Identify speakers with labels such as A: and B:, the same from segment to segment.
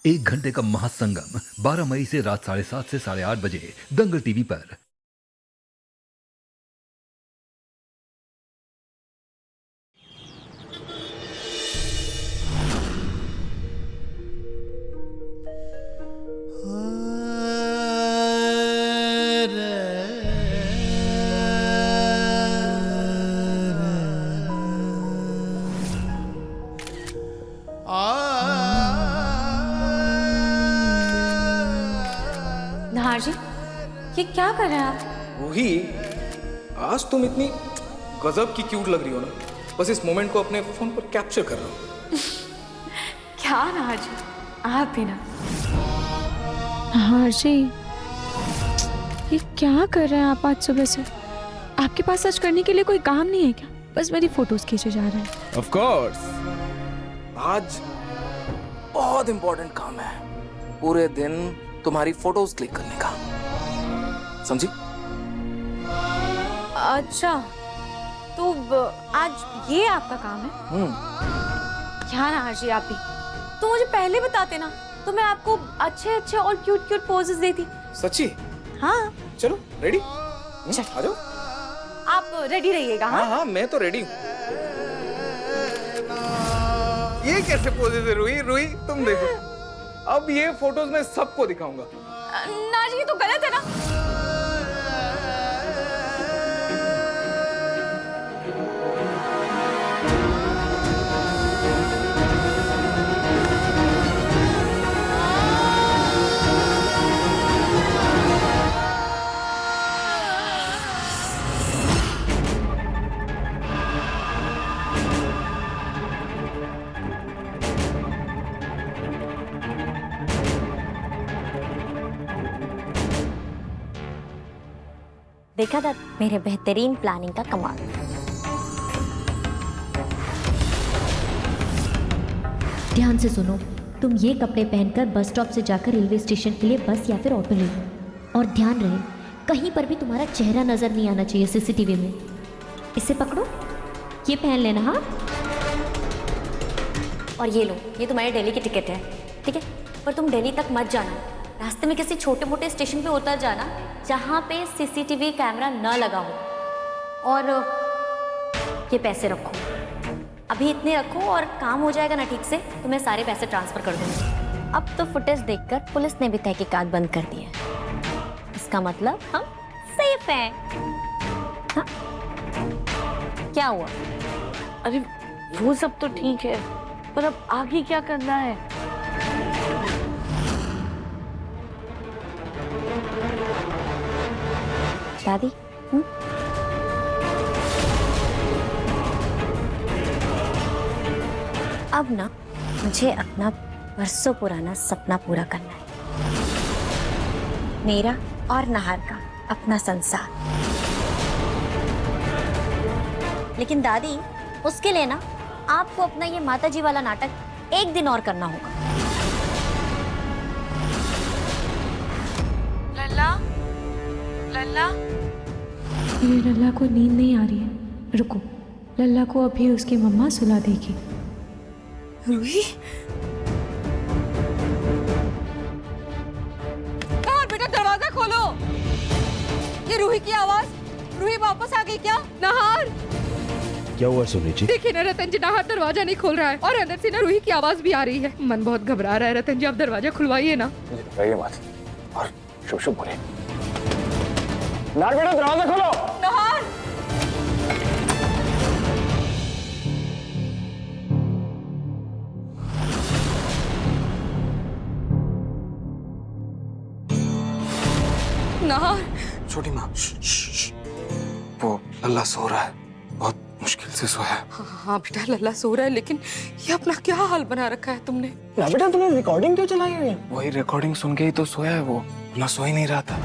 A: एक घंटे का महासंगम 12 मई से रात 7:30 से 8:30 बजे दंगल टीवी पर।
B: नाहर जी, ये क्या कर रहे हैं आप?
C: रूही, आज तुम इतनी गजब की क्यूट लग रही हो ना। बस इस मोमेंट को अपने फोन पर कैप्चर कर रहा हूँ।
B: क्या नाहर जी, आप भी ना। नाहर जी, ये क्या कर रहे हैं आप आज सुबह से? आपके पास सच करने के लिए कोई काम नहीं है क्या? बस मेरी फोटोज खींचे जा रहे हैं।
C: ऑफ कोर्स, आज बहुत इंपॉर्टेंट काम है। पूरे दिन तुम्हारी फोटोज क्लिक करने का, समझी?
B: अच्छा, तो आज ये आपका काम है? क्या नाहर जी, आप भी तो मुझे पहले बताते ना, तो मैं आपको अच्छे अच्छे और क्यूट क्यूट पोजेस देती।
C: सच्ची?
B: हाँ
C: चलो रेडी,
B: चल।
C: आ जाओ।
B: आप रेडी रहिएगा।
C: हाँ हाँ, मैं तो रेडी हूँ। ये कैसे पोजेस है रूही? रूही तुम देखो, अब ये फोटोज मैं सबको दिखाऊंगा।
B: नाहर जी, ये तो गलत है ना।
D: देखा था मेरे बेहतरीन प्लानिंग का कमाल। ध्यान से सुनो, तुम ये कपड़े पहनकर बस स्टॉप से जाकर रेलवे स्टेशन के लिए बस या फिर ऑटो ले लो। और ध्यान रहे, कहीं पर भी तुम्हारा चेहरा नजर नहीं आना चाहिए सीसीटीवी में। इसे पकड़ो, ये पहन लेना। हाँ, और ये लो, ये तुम्हारे दिल्ली की टिकट है, ठीक है? पर तुम दिल्ली तक मत जाना, रास्ते में किसी छोटे मोटे स्टेशन पे उतर जाना जहाँ पे सीसीटीवी कैमरा न लगा हो। और ये पैसे रखो, अभी इतने रखो, और काम हो जाएगा ना ठीक से तो मैं सारे पैसे ट्रांसफर कर दूँगी। अब तो फुटेज देखकर पुलिस ने भी तहकीकात बंद कर दी है, इसका मतलब हम सेफ हैं। हाँ? क्या हुआ?
E: अरे वो सब तो ठीक है, पर अब आगे क्या करना है?
D: दादी, अब ना मुझे अपना बरसों पुराना सपना पूरा करना है, मेरा और नाहर का अपना संसार। लेकिन दादी, उसके लिए ना आपको अपना ये माताजी वाला नाटक एक दिन और करना होगा।
B: लल्ला, लल्ला, मेरे लल्ला को नींद नहीं आ रही है, रुको, लल्ला को अभी उसकी मम्मा सुला देगी। रूही, नाहर बेटा दरवाजा खोलो। ये रूही की आवाज, रूही वापस आ गई क्या? नाहर,
F: क्या हुआ सोनी जी?
G: देखिए ना रतन जी, नाहर दरवाजा नहीं खोल रहा है और अंदर से ना रूही की आवाज भी आ रही है। मन बहुत घबरा रहा है रतन जी, आप दरवाजा खुलवाइए ना।
C: मत और शुभ शुभ बोले। नार बेटा दरवाजा खोलो।
G: नाहर, नाहर,
C: छोटी माँ, वो लल्ला सो रहा है, बहुत मुश्किल से सोया है।
G: हाँ बेटा, लल्ला सो रहा है, लेकिन ये अपना क्या हाल बना रखा है तुमने?
H: ना बेटा, तुमने रिकॉर्डिंग क्यों चलाई हुई है?
C: वही रिकॉर्डिंग सुन के ही तो सोया है वो, ना सो ही नहीं रहा था।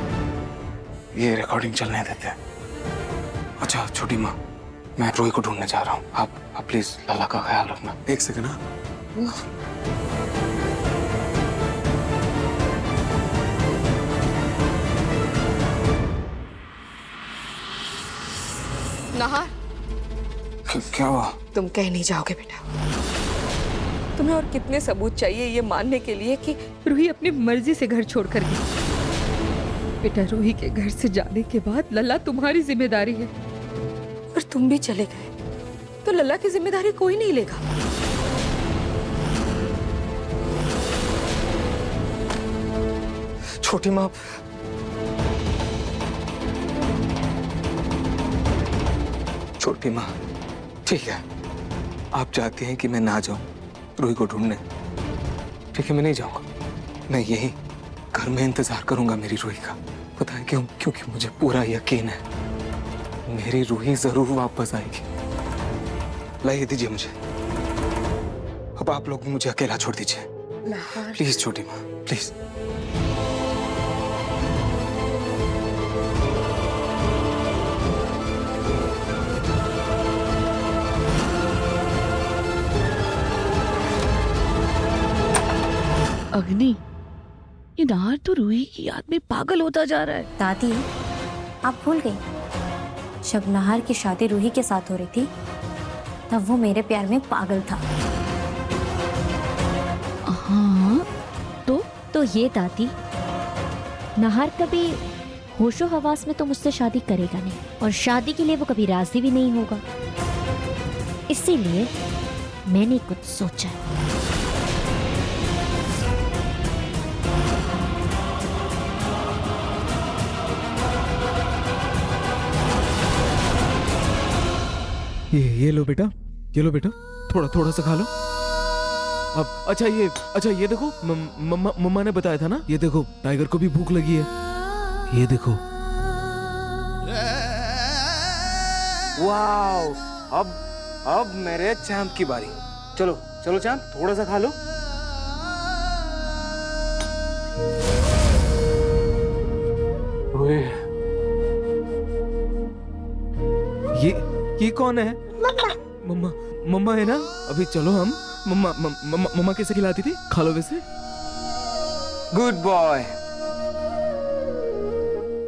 C: ये रिकॉर्डिंग चलने देते हैं। अच्छा छोटी माँ, मैं रूही को ढूंढने जा रहा हूँ, आप प्लीज लल्ला का ख्याल रखना। एक सेकंड।
G: नाहर,
C: क्या हुआ?
G: तुम कह नहीं जाओगे बेटा, तुम्हें और कितने सबूत चाहिए ये मानने के लिए कि रूही अपनी मर्जी से घर छोड़कर गई? बेटा, रूही के घर से जाने के बाद लल्ला तुम्हारी जिम्मेदारी है, और तुम भी चले गए तो लल्ला की जिम्मेदारी कोई नहीं लेगा।
C: छोटी माँ, छोटी माँ, ठीक है, आप चाहती हैं कि मैं ना जाऊं रूही को ढूंढने, ठीक है, मैं नहीं जाऊंगा। मैं यही घर में इंतजार करूंगा मेरी रूही का। पता है क्यों? क्योंकि मुझे पूरा यकीन है मेरी रूही जरूर वापस आएगी। लाइए दीजिए मुझे, अब आप लोग मुझे अकेला छोड़ दीजिए प्लीज। छोटी माँ प्लीज।
E: अग्नि, ये नाहर तो रूही की याद में पागल होता जा रहा है।
D: दादी, आप भूल गई जब नाहर की शादी रूही के साथ हो रही थी तब वो मेरे प्यार में पागल था।
E: हाँ
D: तो ये दादी, नाहर कभी होशो हवास में तो मुझसे शादी करेगा नहीं, और शादी के लिए वो कभी राजी भी नहीं होगा। इसीलिए मैंने कुछ सोचा।
F: ये लो बेटा, ये लो बेटा, थोड़ा थोड़ा सा खा लो। अब अच्छा ये देखो, मम्मा ने बताया था ना, ये देखो टाइगर को भी भूख लगी है, ये देखो।
C: वाओ, अब मेरे चैंप की बारी। चलो चलो चैंप, थोड़ा सा खा लो।
F: ये कौन है? मम्मा, मम्मा है ना? अभी चलो हम, मम्मा कैसे खिलाती थी, खा लो वैसे।
C: Good boy.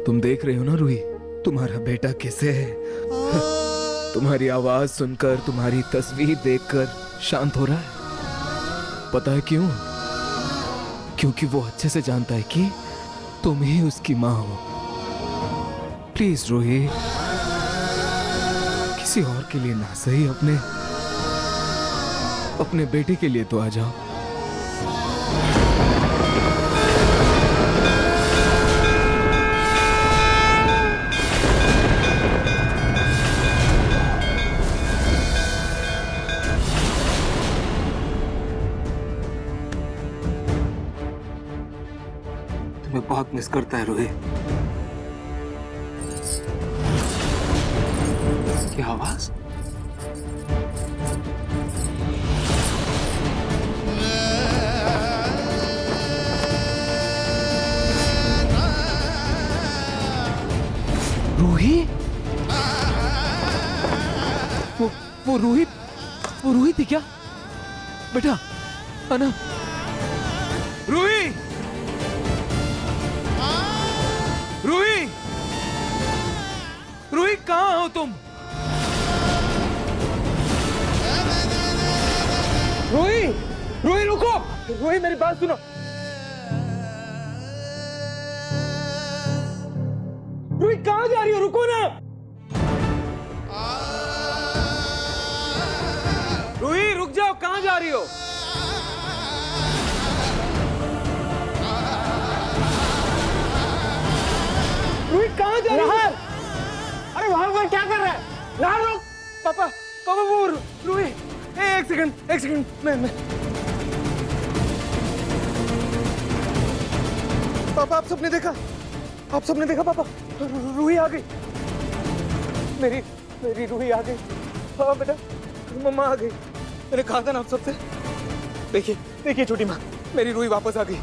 F: तुम देख रहे हो ना रूही, तुम्हारा बेटा कैसे है। तुम्हारी आवाज सुनकर, तुम्हारी तस्वीर देखकर शांत हो रहा है। पता है क्यों? क्योंकि वो अच्छे से जानता है कि तुम ही उसकी माँ हो। प्लीज रूही, किसी और के लिए ना सही, अपने बेटे के लिए तो आ जाओ।
C: तुम्हें बहुत मिस करता है रूही। क्या आवाज?
F: रूही? वो रूही थी क्या बेटा? अना, रूही, रूही, रूही कहाँ हो तुम?
C: रूही रुको, रूही मेरी बात सुनो। रूही कहाँ जा रही हो? रुको ना। रूही रुक जाओ, कहाँ जा रही हो? रूही कहाँ जा रही हो? अरे वहां पर क्या कर रहा है? ना रुक। पापा वो रूही, एक सेकंड, मैं पापा, आप सबने देखा पापा, रूही आ गई, मेरी रूही आ गई। हाँ बेटा, मम्मा आ गई। मैंने कहा था ना आप सबसे। देखिए छोटी माँ, मेरी रूही वापस आ गई।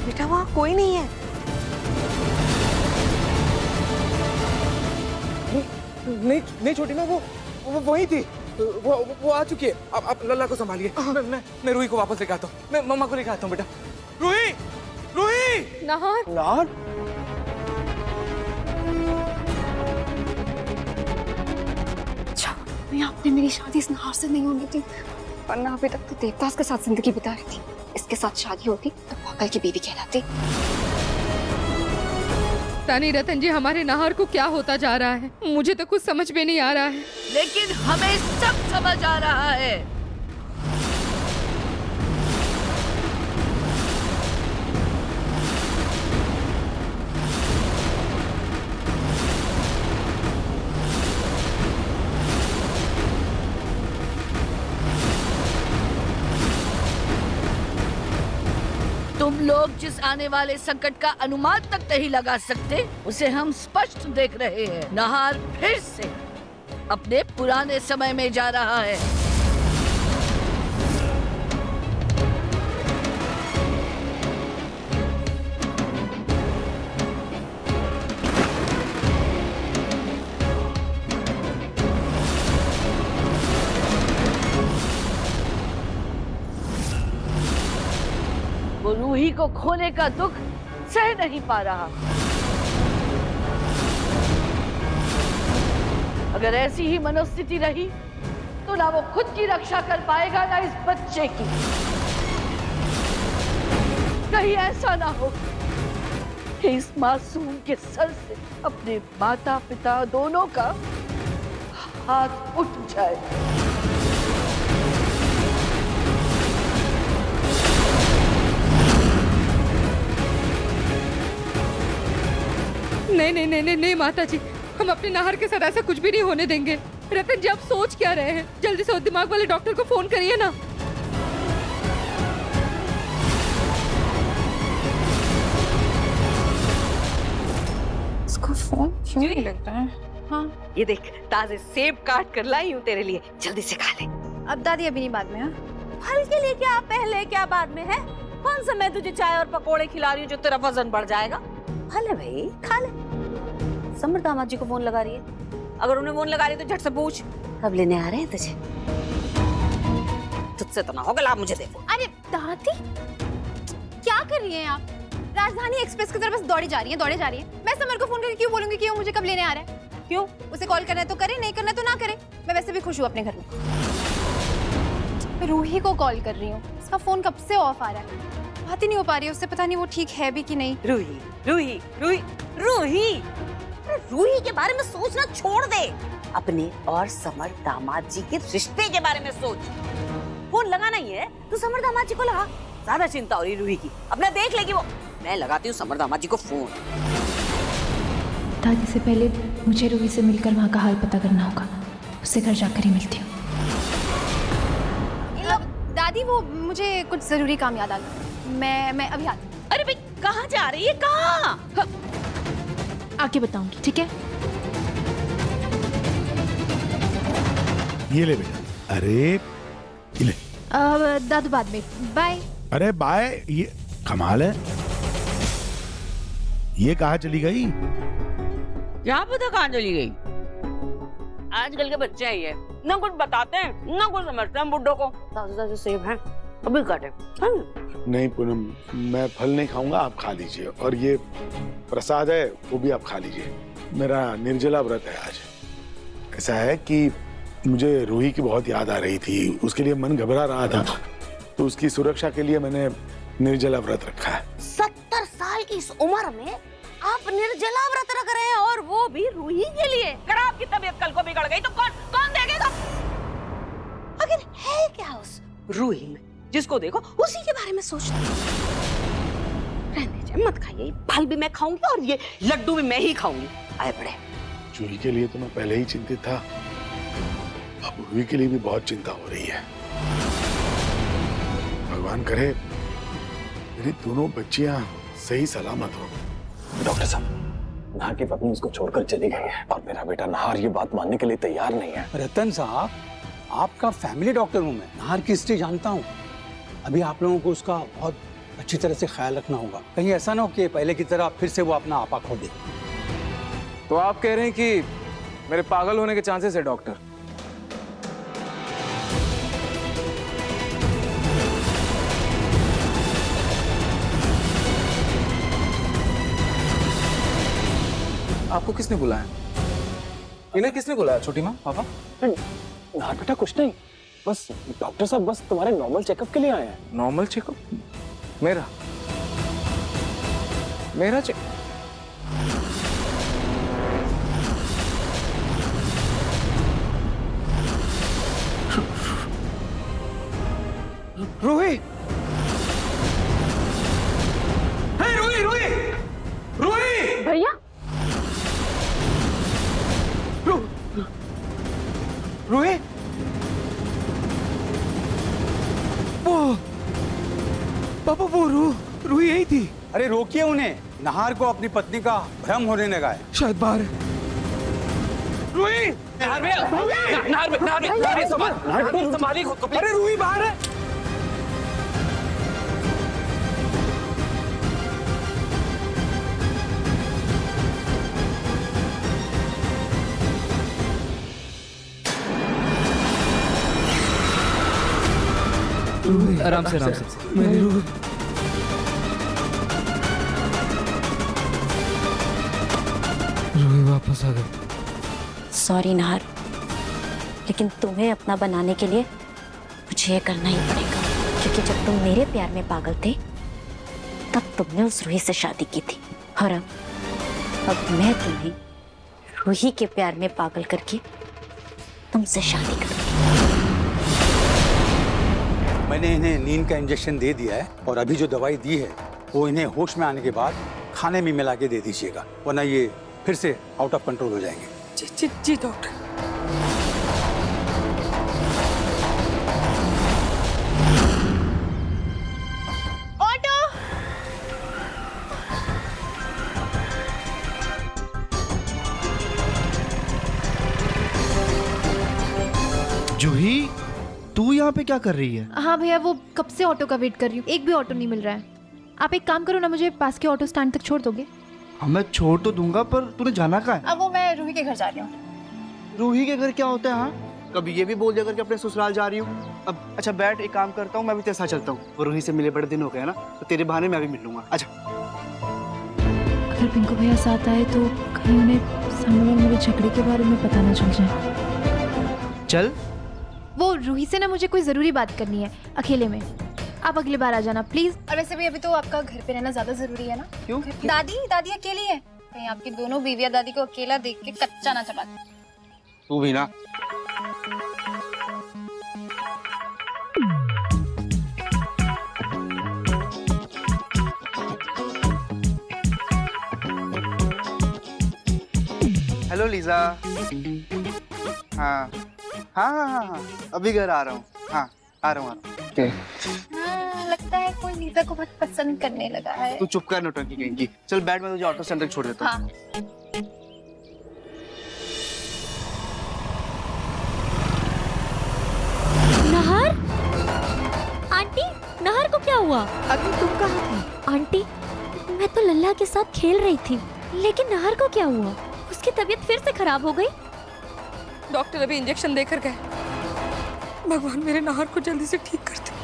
B: बेटा, वहाँ कोई नहीं है।
C: नहीं छोटी माँ, वो वही थी। वो आ चुकी है। आप लल्ला को संभालिए। मैं रूही को वापस लेके आता हूँ। मैं मम्मा को लेके आता हूँ बेटा। रूही!
G: नाहर,
C: लाल?
B: मम्मी आपने मेरी शादी इस नहार से नहीं होनी थी, वरना अभी तक तो देवदास के साथ जिंदगी बिता रही थी। इसके साथ शादी होती तो पागल की बीवी कहलाती।
G: तानी रतन जी, हमारे नाहर को क्या होता जा रहा है? मुझे तो कुछ समझ में नहीं आ रहा है।
E: लेकिन हमें सब समझ आ रहा है। तुम लोग जिस आने वाले संकट का अनुमान तक नहीं लगा सकते, उसे हम स्पष्ट देख रहे हैं। नाहर फिर से अपने पुराने समय में जा रहा है। वो रूही को खोने का दुख सह नहीं पा रहा। अगर ऐसी ही मनोस्थिति रही तो ना वो खुद की रक्षा कर पाएगा, ना इस बच्चे की। कहीं ऐसा ना हो कि इस मासूम के सर से अपने माता पिता दोनों का हाथ उठ जाए।
G: नहीं नहीं नहीं नहीं नहीं माता जी, हम अपने नाहर के साथ ऐसा कुछ भी नहीं होने देंगे। रतन जी, आप सोच क्या रहे हैं? जल्दी से उस दिमाग वाले डॉक्टर को फोन करिए ना।
B: इसको फोन क्यों नहीं लगता है?
I: हाँ, ये देख, ताजे सेब काट कर लाई हूँ तेरे लिए, जल्दी से खा ले।
D: अब दादी अभी नहीं, बाद में। हाँ,
I: फल के लिए क्या पहले क्या बाद में है? कौन सा मैं तुझे चाय और पकोड़े खिला रही हूँ जो तेरा वजन बढ़ जाएगा? फल है भाई, खा ले। समर दामाद जी को फोन लगा रही है। अगर उन्हें फोन लगा रही है तो झट से पूछ कब लेने आ रहे हैं तुझे। तुझसे तो ना होगा, लाभ मुझे दे।
B: अरे दादी, क्या कर रही हैं आप? राजधानी एक्सप्रेस की तरफ बस दौड़ी जा रही है। मैं समर को फोन करके क्यों बोलूंगी कि वो मुझे कब लेने आ रहा है? क्यों? उसे कॉल करना है तो करे, नहीं करना है तो ना करे। मैं वैसे भी खुश हूँ अपने घर में। मैं रूही को कॉल कर रही हूँ, उसका फोन कब से ऑफ आ रहा है, बात ही नहीं हो पा रही है उससे। पता नहीं वो ठीक है भी कि नहीं।
I: रूही रूही रूही रूही रूही के बारे में सोचना छोड़ दे। अपने और समर दामाद जी के रिश्ते के बारे में सोच। फोन लगाना ही है तो समर दामाद जी को लगा। ज्यादा चिंता हो रही रूही की, अपना देख लेगी वो। मैं लगाती हूँ समर दामाद जी को फोन।
B: दादी से पहले मुझे रूही से मिलकर वहाँ का हाल पता करना होगा। उससे घर जाकर ही मिलती हूँ। दादी, वो मुझे कुछ जरूरी काम याद आ गया। मैं अभी आती हूँ।
I: अरे भाई, कहाँ जा रही है? कहाँ?
B: आके बताऊंगी, ठीक है?
J: ये ले बेटा। अरे ये ले।
B: दादू बाद में। बाय।
J: अरे बाय। ये कमाल है, ये कहाँ चली गई?
I: क्या पता कहाँ चली गई। आजकल के बच्चे हैं ये, ना कुछ बताते हैं ना कुछ समझते हैं। बुड्ढों को ताजे ताजे सेब हैं, अभी काटे।
J: नहीं पूनम, मैं फल नहीं खाऊंगा, आप खा लीजिए। और ये प्रसाद है, वो भी आप खा लीजिए। मेरा निर्जला व्रत है आज। ऐसा है कि मुझे रूही की बहुत याद आ रही थी, उसके लिए मन घबरा रहा था, तो उसकी सुरक्षा के लिए मैंने निर्जला व्रत रखा है।
I: 70 साल की इस उम्र में आप निर्जला व्रत रख रहे हैं, और वो भी रूही के लिए। अगर आपकी तबीयत कल को बिगड़ गई तो कौन देखेगा? आखिर है क्या उस रूही में, जिसको देखो उसी के बारे में सोचते। रहने दीजिए, मत खाइए। फल भी मैं खाऊंगी और ये लड्डू भी मैं ही खाऊंगी। आए बड़े।
J: जूही के लिए तो मैं पहले ही चिंतित था, अब रूही के लिए भी बहुत चिंता हो रही है। भगवान करे मेरी दोनों बच्चियां सही सलामत हो।
H: डॉक्टर साहब, नाहर की पत्नी उसको छोड़कर चली गई है और मेरा बेटा नाहर ये बात मानने के लिए तैयार नहीं है।
K: रतन साहब, आपका फैमिली डॉक्टर हूं मैं, नाहर की हिस्ट्री जानता हूं। अभी आप लोगों को उसका बहुत अच्छी तरह से ख्याल रखना होगा। कहीं ऐसा ना हो कि पहले की तरह फिर से वो अपना आपा खो दे।
F: तो आप कह रहे हैं कि मेरे पागल होने के चांसेस है डॉक्टर? आपको किसने बुलाया? इन्हें किसने बुलाया? छोटी माँ, पापा?
H: नाहर बेटा कुछ नहीं, बस डॉक्टर साहब बस तुम्हारे नॉर्मल चेकअप के लिए आए हैं।
C: Normal checkup? मेरा चेक? रूही, हे रूही, रूही, रूही,
B: भैया
C: रूही, वो पापा वो रूही यही थी।
K: अरे रोकिए उन्हें, नाहर को अपनी पत्नी का भ्रम होने लगा है।
C: शायद बाहर है। रूही, संभालिए खुद को। अरे रूही बाहर है।
F: आराम से आराम से।
C: मेरी रूह। रूही वापस आ गई।
D: सॉरी नाहर, लेकिन तुम्हें अपना बनाने के लिए मुझे ये करना ही पड़ेगा, क्योंकि जब तुम मेरे प्यार में पागल थे तब तुमने उस रूही से शादी की थी, और अब मैं तुम्हें रूही के प्यार में पागल करके तुमसे शादी करूंगी।
K: मैंने इन्हें नींद का इंजेक्शन दे दिया है और अभी जो दवाई दी है वो इन्हें होश में आने के बाद खाने में मिला के दे दीजिएगा, वरना ये फिर से आउट ऑफ कंट्रोल हो जाएंगे।
G: जी डॉक्टर।
L: जूही, तू यहाँ पे क्या कर रही है?
M: हाँ भैया, वो कब से ऑटो का वेट कर रही हूँ, एक भी ऑटो नहीं मिल रहा है। आप एक काम करो ना, मुझे पास के ऑटो स्टैंड तक छोड़ दोगे?
L: हाँ मैं छोड़ तो दूंगा, पर तूने जाना कहाँ है?
M: अब वो मैं रूही के घर जा रही हूँ।
L: रूही के घर क्या होता है? हाँ कभी ये भी बोल दिया कर कि अपने ससुराल जा रही हूँ। अब अच्छा बैठ, एक काम करता हूँ, मैं भी तेरे साथ चलता हूँ। वो रूही से मिले बड़े दिन हो गए ना, तो तेरे बहाने मैं भी मिल लूंगा। अच्छा।
M: अगर पिंकू भैया साथ आए तो कहीं उन्हें सामने मेरे झगड़े के बारे में पता ना चल जाए।
L: चल।
M: वो रूही से ना मुझे कोई जरूरी बात करनी है अकेले में, आप अगली बार आ जाना प्लीज। और वैसे भी अभी तो आपका घर पे रहना ज्यादा जरूरी है ना।
L: क्यों?
M: दादी अकेली है, कहीं आपकी दोनों बीवियां दादी को अकेला देख के कच्चा ना चबा दें।
C: तू भी ना।
L: Hello Lisa. हाँ हाँ हाँ हाँ हाँ अभी घर आ रहा हूँ। हाँ आ रहा हूँ।
M: लगता है कोई लीजा को बहुत पसंद करने लगा है।
L: तू चुप कर नौटंकी कहीं की। चल बैठ, मैं तुझे ऑटो स्टैंड तक छोड़ देता हूँ।
D: नाहर, आंटी, नाहर को क्या हुआ?
G: अभी तुम कहाँ थी?
D: आंटी, मैं तो लल्ला के साथ खेल रही थी, लेकिन नाहर को क्या हुआ? उसकी तबीयत फिर से खराब हो गई।
G: डॉक्टर अभी इंजेक्शन देकर गए। भगवान मेरे नाहर को जल्दी से ठीक कर दे।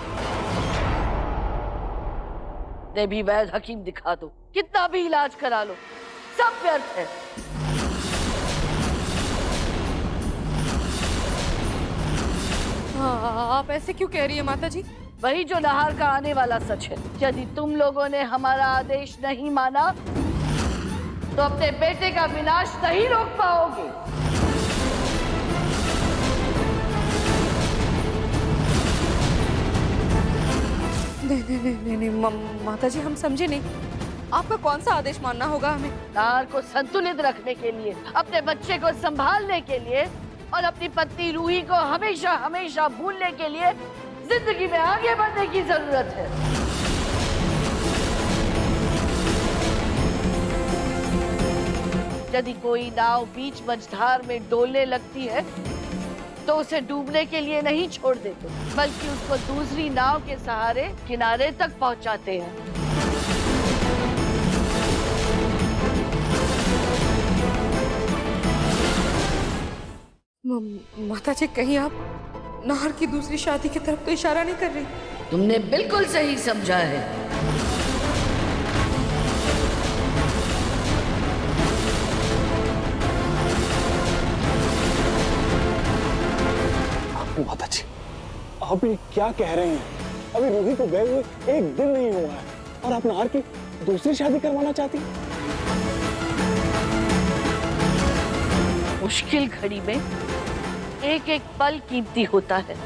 E: ने भी वैद्य हकीम दिखा दो, कितना भी इलाज करा लो, सब व्यर्थ है।
G: आप ऐसे क्यों कह रही है माता जी?
E: वही जो नाहर का आने वाला सच है। यदि तुम लोगों ने हमारा आदेश नहीं माना तो अपने बेटे का विनाश नहीं रोक पाओगे।
G: नहीं माता जी, हम समझे नहीं। आपका कौन सा आदेश मानना होगा हमें?
E: नाहर को संतुलित रखने के लिए, अपने बच्चे को संभालने के लिए और अपनी पत्नी रूही को हमेशा हमेशा भूलने के लिए जिंदगी में आगे बढ़ने की जरूरत है। यदि कोई नाव बीच मझधार में डोलने लगती है तो उसे डूबने के लिए नहीं छोड़ देते, बल्कि उसको दूसरी नाव के सहारे किनारे तक पहुंचाते हैं।
G: माता जी, कहीं आप नाहर की दूसरी शादी की तरफ तो इशारा नहीं कर रही?
E: तुमने बिल्कुल सही समझा है।
H: माता जी, आप ये क्या कह रहे हैं? अभी रूही को गए हुए एक दिन नहीं हुआ है और आप नाहर की दूसरी शादी करवाना चाहती हैं?
E: मुश्किल घड़ी में एक एक पल कीमती होता है।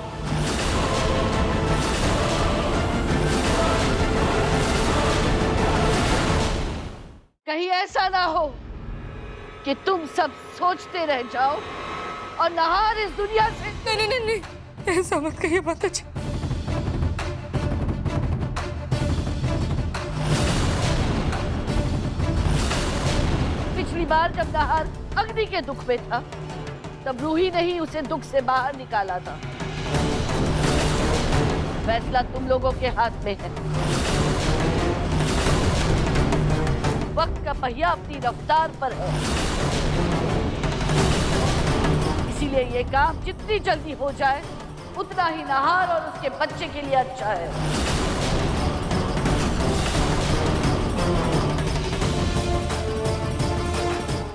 E: कहीं ऐसा ना हो कि तुम सब सोचते रह जाओ और नहार इस दुनिया से।
G: नहीं नहीं नहीं, ऐसा मत कहिए माता जी।
E: पिछली बार जब नहार अग्नि के दुख में था तब रूही ने ही उसे दुख से बाहर निकाला था। फैसला तुम लोगों के हाथ में है। वक्त का पहिया अपनी रफ्तार पर है, इसीलिए ये काम जितनी जल्दी हो जाए उतना ही नहार और उसके बच्चे के लिए अच्छा है।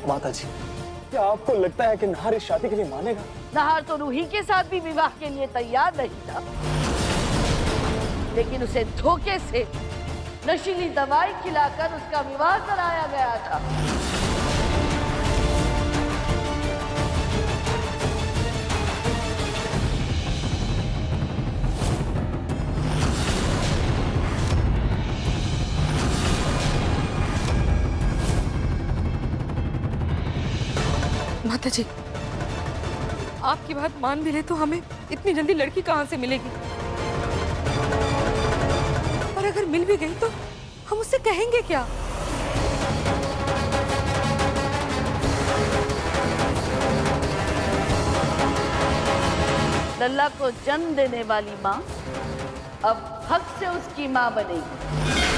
H: माता जी, क्या आपको लगता है कि नहार इस शादी के लिए मानेगा?
E: नहार तो रूही के साथ भी विवाह के लिए तैयार नहीं था, लेकिन उसे धोखे से नशीली दवाई खिलाकर उसका विवाह कराया गया था।
G: माता जी, आपकी बात मान भी ले तो हमें इतनी जल्दी लड़की कहाँ से मिलेगी? और अगर मिल भी गई तो हम उससे कहेंगे क्या?
E: लल्ला को जन्म देने वाली माँ अब हक से उसकी माँ बनेगी।